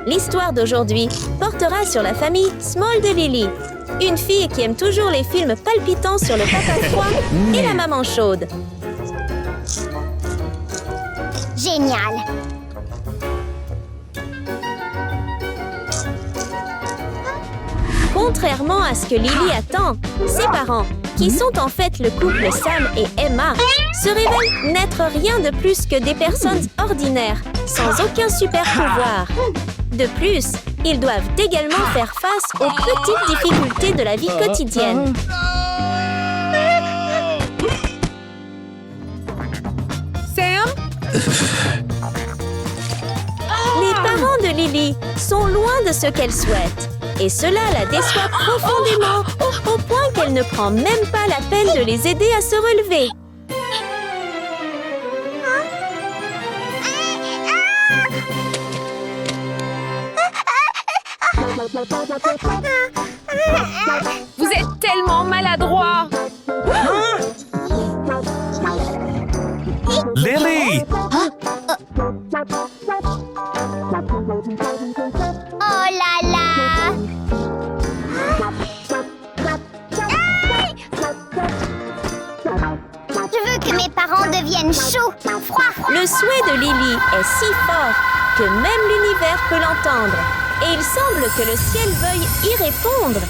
L'histoire d'aujourd'hui portera sur la famille Small de Lily. Une fille qui aime toujours les films palpitants sur le papa froid et la maman chaude. Génial! Contrairement à ce que Lily attend, ses parents, qui sont en fait le couple Sam et Emma, se révèlent n'être rien de plus que des personnes ordinaires, sans aucun super pouvoir. De plus, ils doivent également faire face aux petites difficultés de la vie quotidienne. Sam? Les parents de Lily sont loin de ce qu'elle souhaite. Et cela la déçoit profondément, au point qu'elle ne prend même pas la peine de les aider à se relever. Vous êtes tellement maladroit! Lily! Oh là là! Je veux que mes parents deviennent chauds, froids. Le souhait de Lily est si fort que même l'univers peut l'entendre. Et il semble que le ciel veuille y répondre.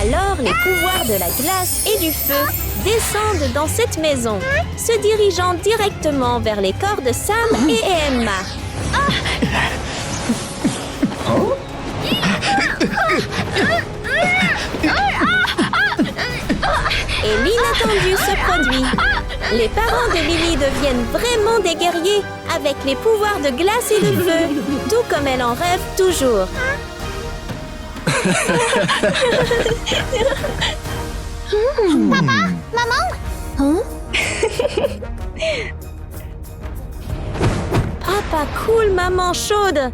Alors les pouvoirs de la glace et du feu descendent dans cette maison, se dirigeant directement vers les corps de Sam et Emma. Et l'inattendu se produit. Les parents de Lily deviennent vraiment des guerriers avec les pouvoirs de glace et de feu, tout comme elle en rêve toujours. Papa? Maman? Papa cool, maman chaude.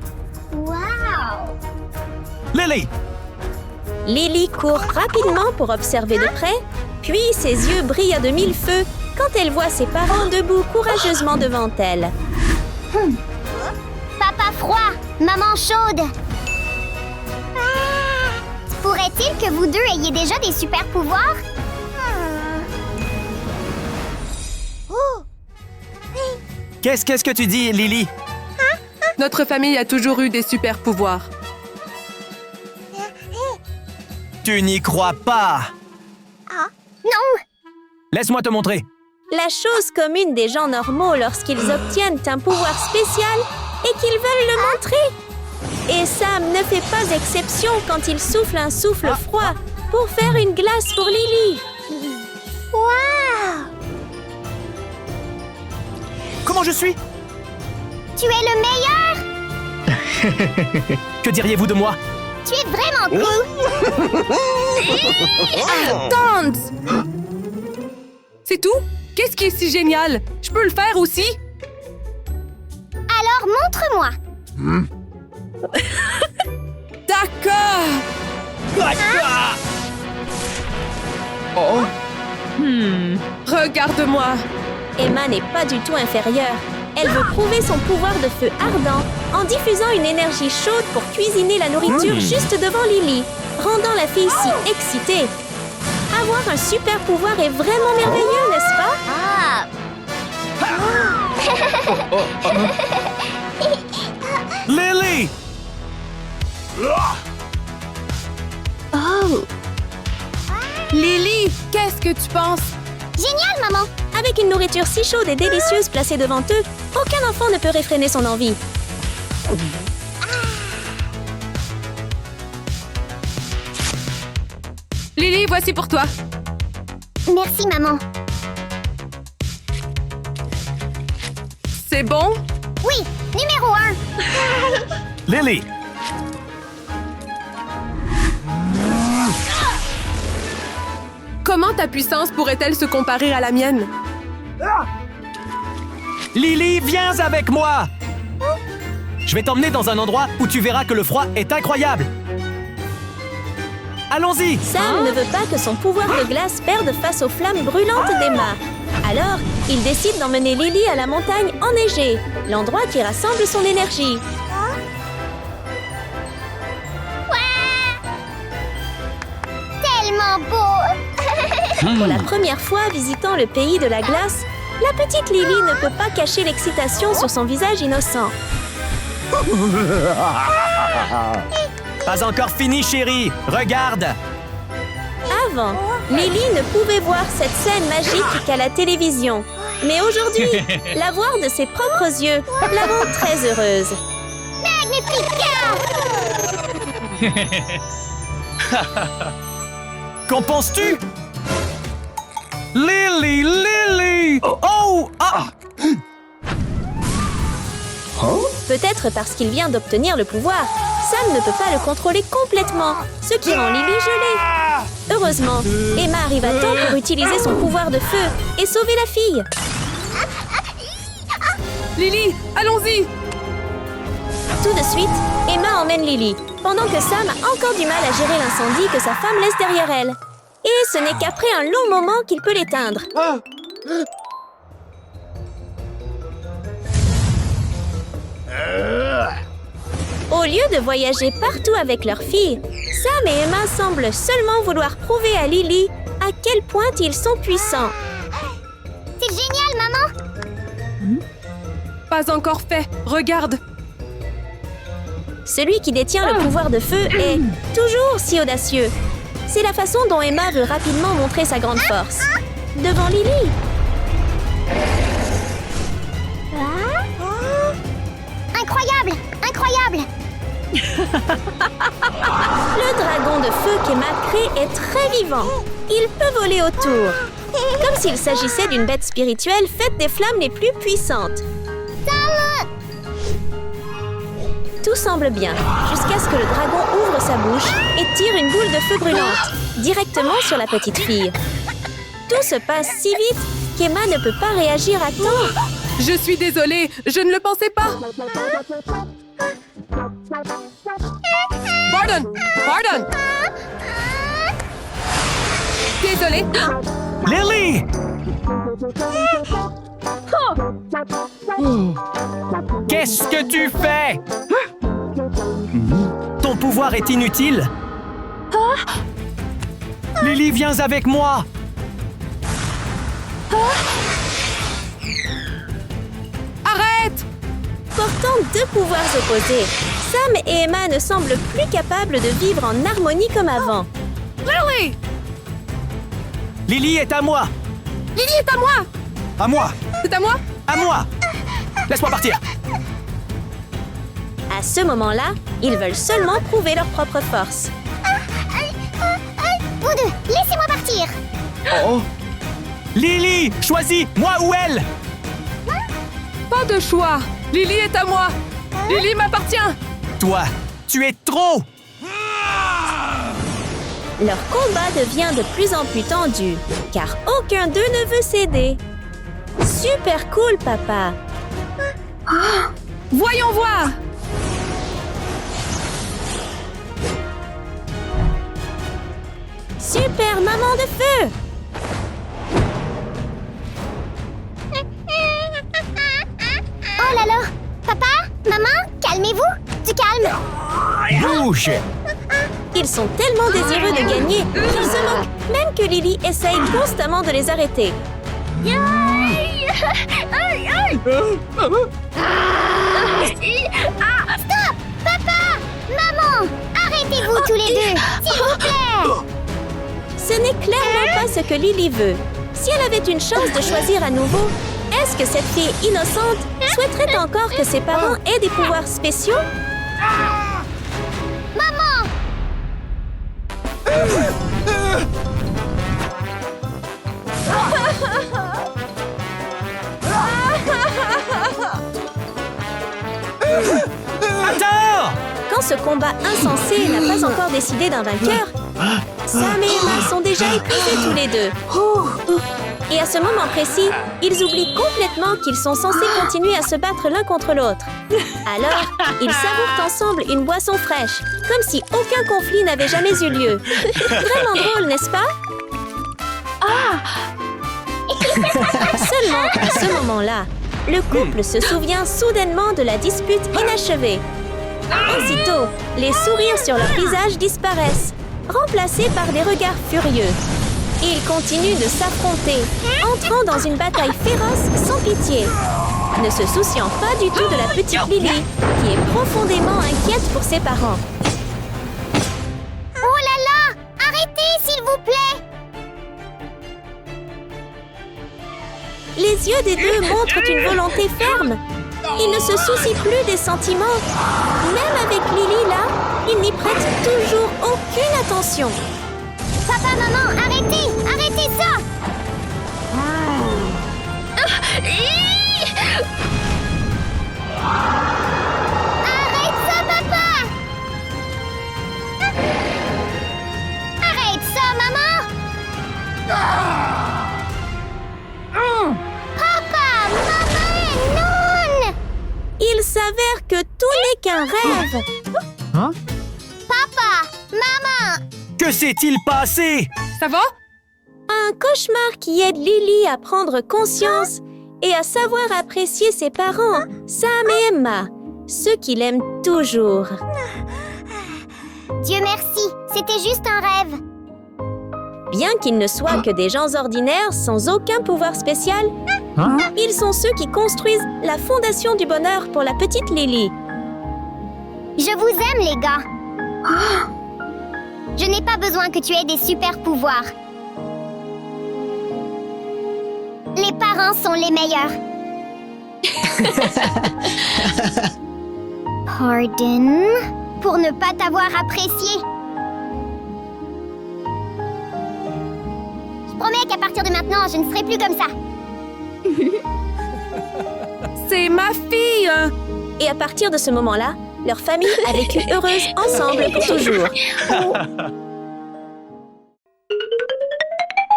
Wow! Lily! Lily court rapidement pour observer de près, puis ses yeux brillent à de mille feux quand elle voit ses parents debout courageusement devant elle. Papa froid, maman chaude. Pourrait-il que vous deux ayez déjà des super pouvoirs? Qu'est-ce que tu dis, Lily? Notre famille a toujours eu des super pouvoirs. Tu n'y crois pas! Non! Laisse-moi te montrer. La chose commune des gens normaux lorsqu'ils obtiennent un pouvoir spécial est qu'ils veulent le montrer. Et Sam ne fait pas exception quand il souffle un souffle froid pour faire une glace pour Lily. Wow! Comment je suis? Tu es le meilleur! Que diriez-vous de moi? Tu es vraiment cool! Attends! C'est tout? Qu'est-ce qui est si génial? Je peux le faire aussi? Alors montre-moi! D'accord! Regarde-moi! Emma n'est pas du tout inférieure. Elle veut prouver son pouvoir de feu ardent en diffusant une énergie chaude pour cuisiner la nourriture juste devant Lily, rendant la fille si excitée. Avoir un super pouvoir est vraiment merveilleux, n'est-ce pas? Ah! Lily! Oh! Lily, qu'est-ce que tu penses? Génial, maman! Avec une nourriture si chaude et délicieuse placée devant eux, aucun enfant ne peut réfréner son envie. Lily, voici pour toi. Merci, maman. C'est bon? Oui, numéro 1. Lily! Comment ta puissance pourrait-elle se comparer à la mienne? Lily, viens avec moi! Je vais t'emmener dans un endroit où tu verras que le froid est incroyable. Allons-y! Sam ne veut pas que son pouvoir de glace perde face aux flammes brûlantes d'Emma. Alors, il décide d'emmener Lily à la montagne enneigée, l'endroit qui rassemble son énergie. tellement beau! Pour la première fois visitant le pays de la glace, la petite Lily ne peut pas cacher l'excitation sur son visage innocent. Pas encore fini, chérie. Regarde. Avant, Lily ne pouvait voir cette scène magique qu'à la télévision. Mais aujourd'hui, la voir de ses propres yeux la rend très heureuse. Qu'en penses-tu? Lily, Lily! Oh! Ah! Peut-être parce qu'il vient d'obtenir le pouvoir, Sam ne peut pas le contrôler complètement, ce qui rend Lily gelée. Heureusement, Emma arrive à temps pour utiliser son pouvoir de feu et sauver la fille. Lily, allons-y! Tout de suite, Emma emmène Lily, pendant que Sam a encore du mal à gérer l'incendie que sa femme laisse derrière elle. Et ce n'est qu'après un long moment qu'il peut l'éteindre. Au lieu de voyager partout avec leur fille, Sam et Emma semblent seulement vouloir prouver à Lily à quel point ils sont puissants. C'est génial, maman! Pas encore fait. Regarde. Celui qui détient le pouvoir de feu est toujours si audacieux. C'est la façon dont Emma veut rapidement montrer sa grande force. Devant Lily. Incroyable! Incroyable! Le dragon de feu qu'Emma crée est très vivant. Il peut voler autour. Comme s'il s'agissait d'une bête spirituelle faite des flammes les plus puissantes. Tout semble bien, jusqu'à ce que le dragon ouvre sa bouche et tire une boule de feu brûlante, directement sur la petite fille. Tout se passe si vite qu'Emma ne peut pas réagir à temps. Je suis désolée, je ne le pensais pas. Pardon, pardon. Désolée. Lily! Qu'est-ce que tu fais? Ton pouvoir est inutile. Lily, viens avec moi. Arrête! Portant deux pouvoirs opposés, Sam et Emma ne semblent plus capables de vivre en harmonie comme avant. Lily! Lily est à moi. Lily est à moi! À moi. C'est à moi? À moi. Laisse-moi partir. À ce moment-là, ils veulent seulement prouver leur propre force. Vous deux, laissez-moi partir! Oh. Lily, choisis, moi ou elle. Pas de choix. Lily est à moi. Lily m'appartient. Toi, tu es trop. Leur combat devient de plus en plus tendu, car aucun d'eux ne veut céder. Super cool, papa! Voyons voir. Super maman de feu! Oh là là! Papa? Maman? Calmez-vous! Du calme! Bouge. Ils sont tellement désireux de gagner qu'ils se moquent, même que Lily essaye constamment de les arrêter. Stop! Papa! Maman! Arrêtez-vous tous les deux! S'il vous plaît! Ce n'est clairement pas ce que Lily veut. Si elle avait une chance de choisir à nouveau, est-ce que cette fille innocente souhaiterait encore que ses parents aient des pouvoirs spéciaux? Maman! Attends! Quand ce combat insensé n'a pas encore décidé d'un vainqueur, Sam et Emma sont déjà épuisés tous les deux. Et à ce moment précis, ils oublient complètement qu'ils sont censés continuer à se battre l'un contre l'autre. Alors, ils savourent ensemble une boisson fraîche, comme si aucun conflit n'avait jamais eu lieu. Vraiment drôle, n'est-ce pas? Seulement, à ce moment-là, le couple se souvient soudainement de la dispute inachevée. Aussitôt, les sourires sur leur visage disparaissent. remplacés par des regards furieux. Ils continuent de s'affronter, entrant dans une bataille féroce sans pitié, ne se souciant pas du tout de la petite Lily, qui est profondément inquiète pour ses parents. Oh là là! Arrêtez, s'il vous plaît! Les yeux des deux montrent une volonté ferme. Ils ne se soucient plus des sentiments. Même avec Lily là, ils n'y prêtent toujours aucune attention. Papa, maman, arrêtez! Arrêtez ça! Arrête ça, papa! Arrête ça, maman! Papa, maman, non! Il s'avère que tout n'est qu'un rêve. Hein? Papa, maman! Que s'est-il passé? Ça va? Un cauchemar qui aide Lily à prendre conscience et à savoir apprécier ses parents, Sam et Emma, ceux qui l'aiment toujours. Dieu merci, c'était juste un rêve. Bien qu'ils ne soient que des gens ordinaires sans aucun pouvoir spécial, Hein? ils sont ceux qui construisent la fondation du bonheur pour la petite Lily. Je vous aime, les gars. Je n'ai pas besoin que tu aies des super pouvoirs. Les parents sont les meilleurs. Pardon pour ne pas t'avoir apprécié. Je promets qu'à partir de maintenant, je ne serai plus comme ça. C'est ma fille! Et à partir de ce moment-là, leur famille a vécu heureuse ensemble pour toujours.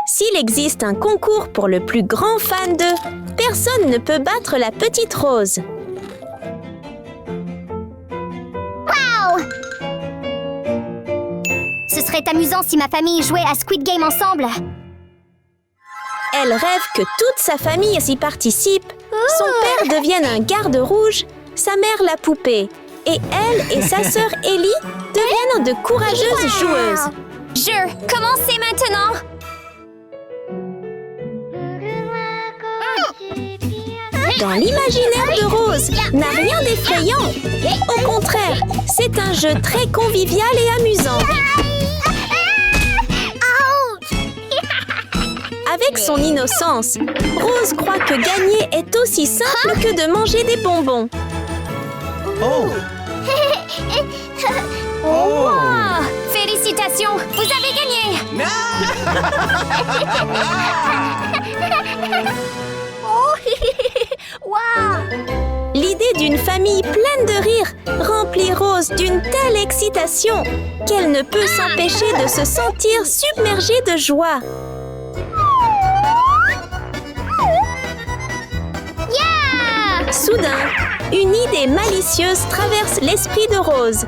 S'il existe un concours pour le plus grand fan d'eux, personne ne peut battre la petite Rose. Wow! Ce serait amusant si ma famille jouait à Squid Game ensemble. Elle rêve que toute sa famille s'y participe. Son père devienne un garde rouge, sa mère la poupée, et elle et sa sœur Ellie deviennent de courageuses joueuses. Jeu, commencez maintenant! Dans l'imaginaire de Rose, n'a rien d'effrayant. Au contraire, c'est un jeu très convivial et amusant. Avec son innocence, Rose croit que gagner est aussi simple que de manger des bonbons. Oh! Oh! Félicitations, vous avez gagné! Wow! L'idée d'une famille pleine de rire remplit Rose d'une telle excitation qu'elle ne peut s'empêcher de se sentir submergée de joie. Yeah! Soudain, une idée malicieuse traverse l'esprit de Rose.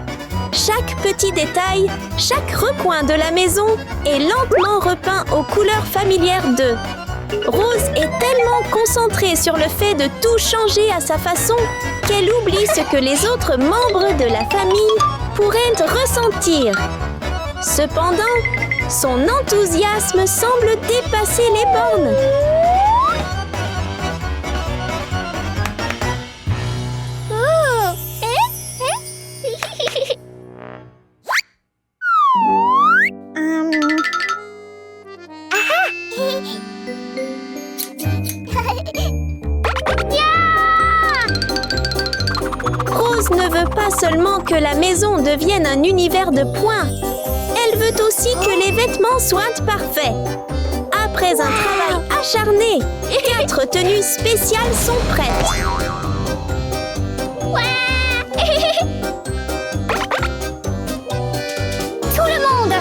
Chaque petit détail, chaque recoin de la maison est lentement repeint aux couleurs familières d'eux. Rose est tellement concentrée sur le fait de tout changer à sa façon qu'elle oublie ce que les autres membres de la famille pourraient ressentir. Cependant, son enthousiasme semble dépasser les bornes. Rose ne veut pas seulement que la maison devienne un univers de points. Elle veut aussi que les vêtements soient parfaits. Après un travail acharné, 4 tenues spéciales sont prêtes. Tout le monde!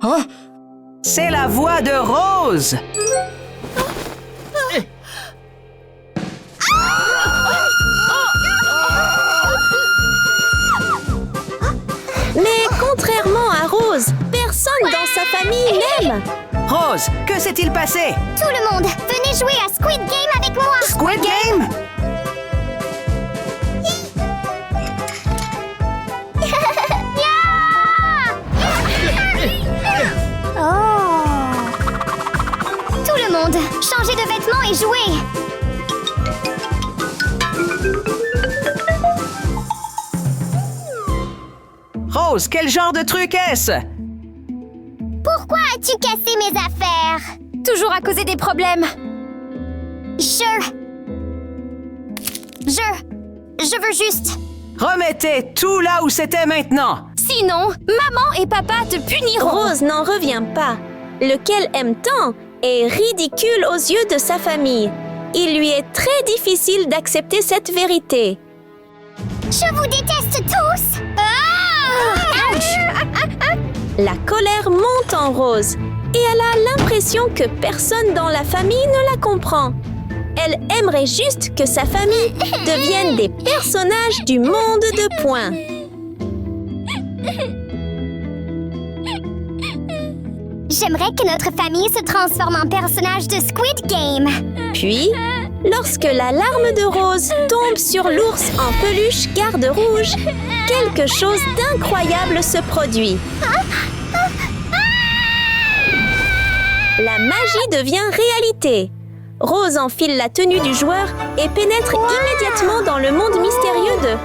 Oh! C'est la voix de Rose! problème. Rose, que s'est-il passé? Tout le monde, venez jouer à Squid Game avec moi. Squid Game? Oh! Tout le monde, changez de vêtements et jouez. Rose, quel genre de truc est-ce? Pourquoi as-tu cassé mes affaires? Toujours à causer des problèmes. Je veux juste... Remettez tout là où c'était maintenant. Sinon, maman et papa te puniront. Rose n'en revient pas. Lequel aime tant est ridicule aux yeux de sa famille. Il lui est très difficile d'accepter cette vérité. Je vous déteste tous! Ah! La colère monte en Rose et elle a l'impression que personne dans la famille ne la comprend. Elle aimerait juste que sa famille devienne des personnages du monde de poing. J'aimerais que notre famille se transforme en personnage de Squid Game. Puis, lorsque la larme de Rose tombe sur l'ours en peluche garde rouge, quelque chose d'incroyable se produit. La magie devient réalité. Rose enfile la tenue du joueur et pénètre immédiatement dans le monde mystérieux de...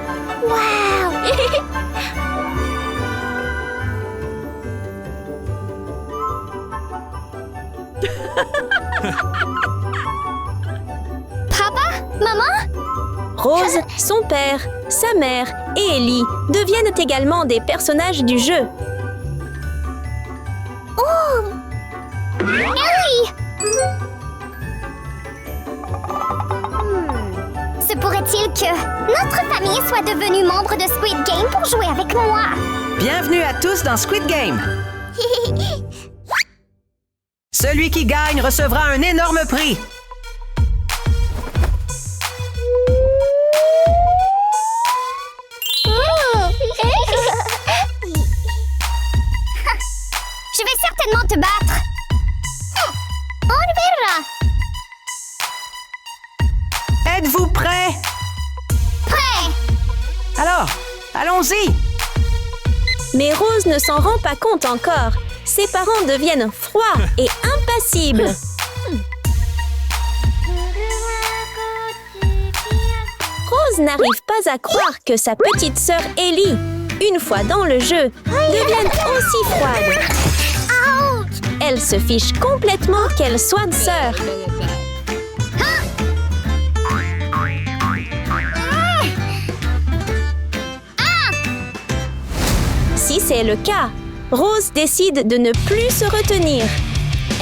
Papa? Maman? Rose, son père, sa mère et Ellie deviennent également des personnages du jeu. Ellie! Se pourrait-il que notre famille soit devenue membre de Squid Game pour jouer avec moi? Bienvenue à tous dans Squid Game. Celui qui gagne recevra un énorme prix. Je vais certainement te battre. On verra. Êtes-vous prêts? Prêt. Alors, allons-y. Mais Rose ne s'en rend pas compte encore. Ses parents deviennent froids et impassibles. Rose n'arrive pas à croire que sa petite sœur Ellie, une fois dans le jeu, devienne aussi froide. Elle se fiche complètement qu'elle soit sœur. Si c'est le cas, Rose décide de ne plus se retenir.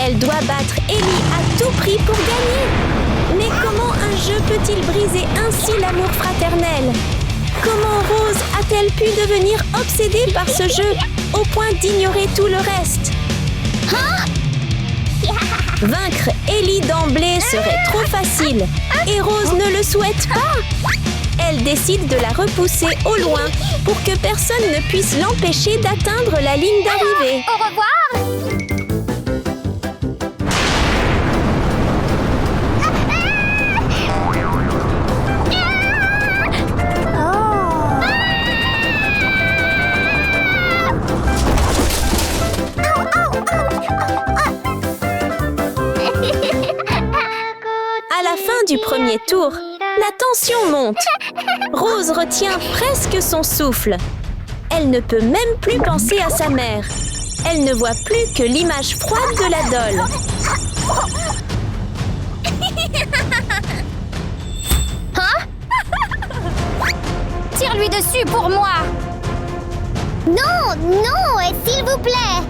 Elle doit battre Ellie à tout prix pour gagner. Mais comment un jeu peut-il briser ainsi l'amour fraternel? Comment Rose a-t-elle pu devenir obsédée par ce jeu au point d'ignorer tout le reste? Vaincre Ellie d'emblée serait trop facile et Rose ne le souhaite pas. Elle décide de la repousser au loin pour que personne ne puisse l'empêcher d'atteindre la ligne d'arrivée. Au revoir. À la fin du premier tour, la tension monte. Rose retient presque son souffle. Elle ne peut même plus penser à sa mère. Elle ne voit plus que l'image froide de la Doll. Tire-lui dessus pour moi. Non, non, s'il vous plaît.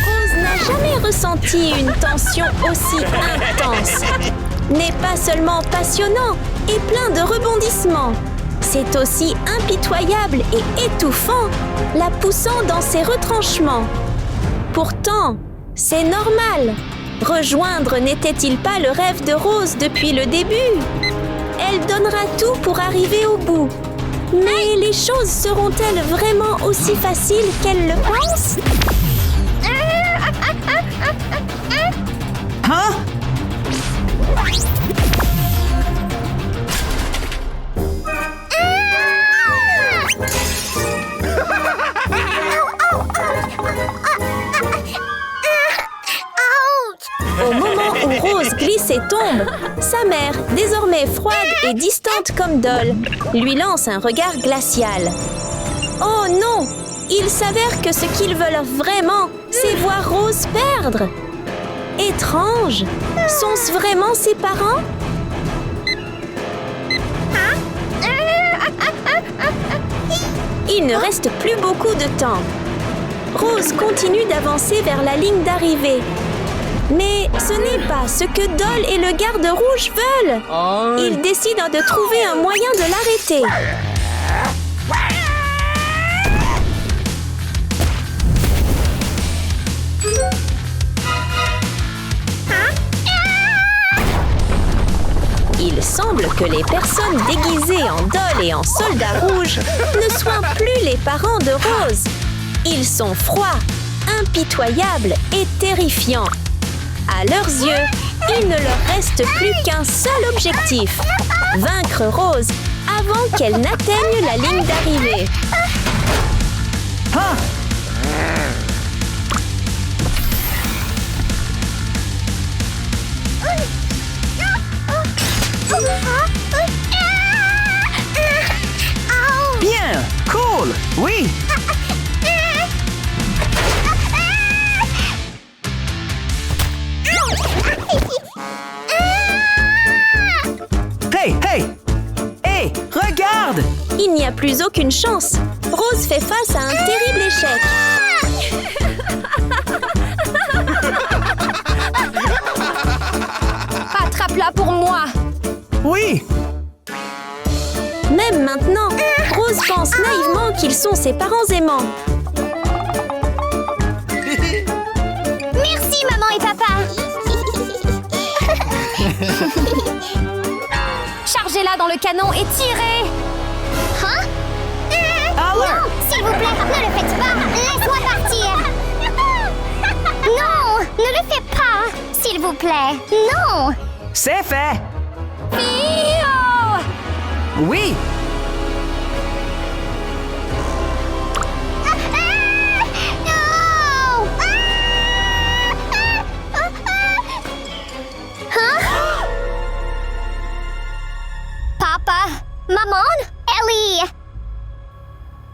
Rose n'a jamais ressenti une tension aussi intense. N'est pas seulement passionnant et plein de rebondissements. C'est aussi impitoyable et étouffant, la poussant dans ses retranchements. Pourtant, c'est normal. Rejoindre n'était-il pas le rêve de Rose depuis le début? Elle donnera tout pour arriver au bout. Mais les choses seront-elles vraiment aussi faciles qu'elle le pense? Hein? Au moment où Rose glisse et tombe, sa mère, désormais froide et distante comme Doll, lui lance un regard glacial. Oh non! Il s'avère que ce qu'ils veulent vraiment, c'est voir Rose perdre. Étrange! Sont-ce vraiment ses parents? Il ne reste plus beaucoup de temps. Rose continue d'avancer vers la ligne d'arrivée. Mais ce n'est pas ce que Doll et le garde rouge veulent. Ils décident de trouver un moyen de l'arrêter. Il semble que les personnes déguisées en Doll et en soldats rouges ne soient plus les parents de Rose. Ils sont froids, impitoyables et terrifiants. À leurs yeux, il ne leur reste plus qu'un seul objectif, vaincre Rose avant qu'elle n'atteigne la ligne d'arrivée. Ah! Bien! Cool! Oui! Hey! Hey! Hey! Regarde! Il n'y a plus aucune chance. Rose fait face à un terrible échec. Attrape-la pour moi. Oui! Même maintenant, Rose pense naïvement qu'ils sont ses parents aimants. Merci, maman et papa. Chargez-la dans le canon et tirez. Hein? Non, s'il vous plaît, ne le faites pas. Laisse-moi partir. Non, ne le faites pas. S'il vous plaît, non. C'est fait! Pio! Oui! Non! Hein? Papa? Maman? Ellie?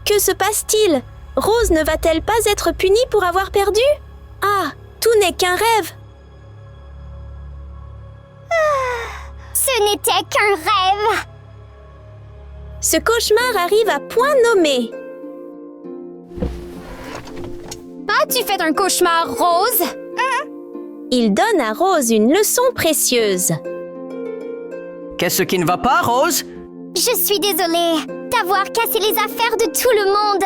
Que se passe-t-il? Rose ne va-t-elle pas être punie pour avoir perdu? Ah, tout n'est qu'un rêve. Ce n'était qu'un rêve. Ce cauchemar arrive à point nommé. As-tu fait un cauchemar, Rose? Il donne à Rose une leçon précieuse. Qu'est-ce qui ne va pas, Rose? Je suis désolée d'avoir cassé les affaires de tout le monde.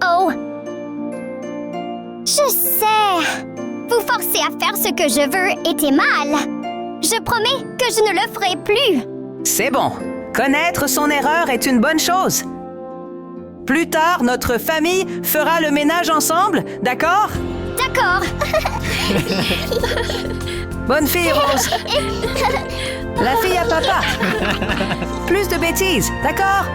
Oh. Je sais. Vous forcer à faire ce que je veux était mal. Je promets que je ne le ferai plus. C'est bon. Connaître son erreur est une bonne chose. Plus tard, notre famille fera le ménage ensemble, d'accord? D'accord. Bonne fille, Rose. La fille à papa. Plus de bêtises, d'accord?